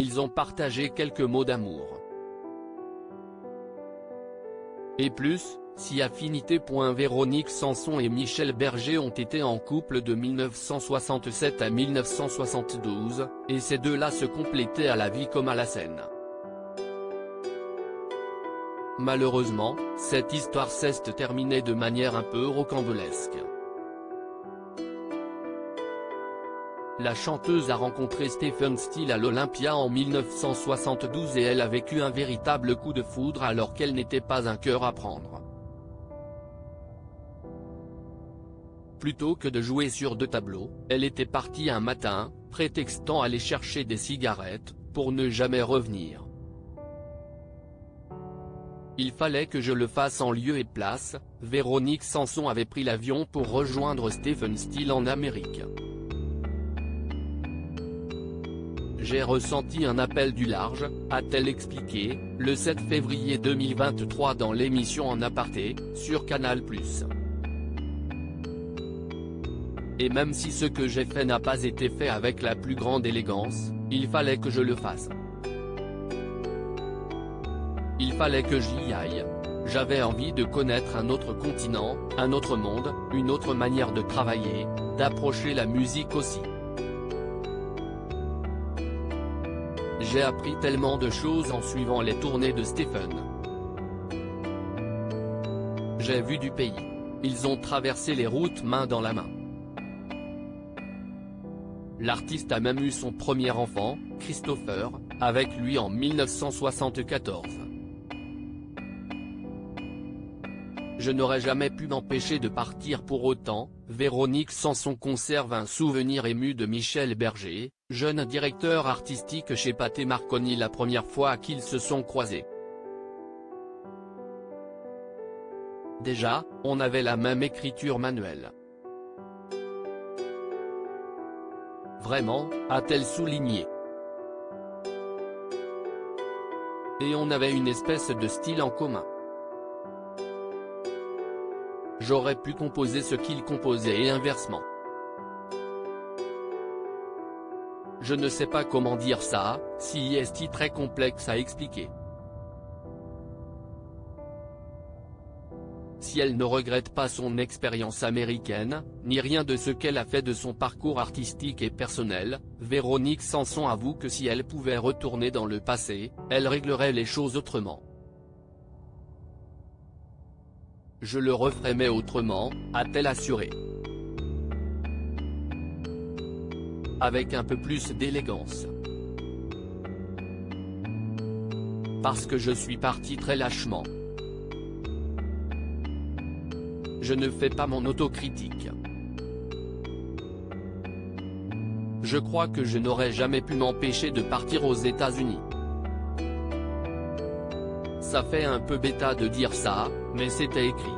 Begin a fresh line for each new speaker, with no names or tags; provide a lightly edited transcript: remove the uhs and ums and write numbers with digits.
ils ont partagé quelques mots d'amour. Et plus, si affinité. Véronique Sanson et Michel Berger ont été en couple de 1967 à 1972, et ces deux-là se complétaient à la vie comme à la scène. Malheureusement, cette histoire s'est terminée de manière un peu rocambolesque. La chanteuse a rencontré Stephen Stills à l'Olympia en 1972 et elle a vécu un véritable coup de foudre alors qu'elle n'était pas un cœur à prendre. Plutôt que de jouer sur deux tableaux, elle était partie un matin, prétextant aller chercher des cigarettes, pour ne jamais revenir. Il fallait que je le fasse en lieu et place. Véronique Sanson avait pris l'avion pour rejoindre Stephen Stills en Amérique. J'ai ressenti un appel du large, a-t-elle expliqué, le 7 février 2023 dans l'émission En Aparté, sur Canal+. Et même si ce que j'ai fait n'a pas été fait avec la plus grande élégance, il fallait que je le fasse. Il fallait que j'y aille. J'avais envie de connaître un autre continent, un autre monde, une autre manière de travailler, d'approcher la musique aussi. J'ai appris tellement de choses en suivant les tournées de Stephen. J'ai vu du pays. Ils ont traversé les routes main dans la main. L'artiste a même eu son premier enfant, Christopher, avec lui en 1974. Je n'aurais jamais pu m'empêcher de partir pour autant. Véronique Sanson conserve un souvenir ému de Michel Berger, jeune directeur artistique chez Pathé Marconi la première fois qu'ils se sont croisés. Déjà, on avait la même écriture manuelle. Vraiment, a-t-elle souligné. Et on avait une espèce de style en commun. J'aurais pu composer ce qu'il composait et inversement. Je ne sais pas comment dire ça, si est très complexe à expliquer. Si elle ne regrette pas son expérience américaine, ni rien de ce qu'elle a fait de son parcours artistique et personnel, Véronique Sanson avoue que si elle pouvait retourner dans le passé, elle réglerait les choses autrement. Je le referais mais autrement, a-t-elle assuré. Avec un peu plus d'élégance. Parce que je suis parti très lâchement. Je ne fais pas mon autocritique. Je crois que je n'aurais jamais pu m'empêcher de partir aux États-Unis. Ça fait un peu bêta de dire ça, mais c'était écrit.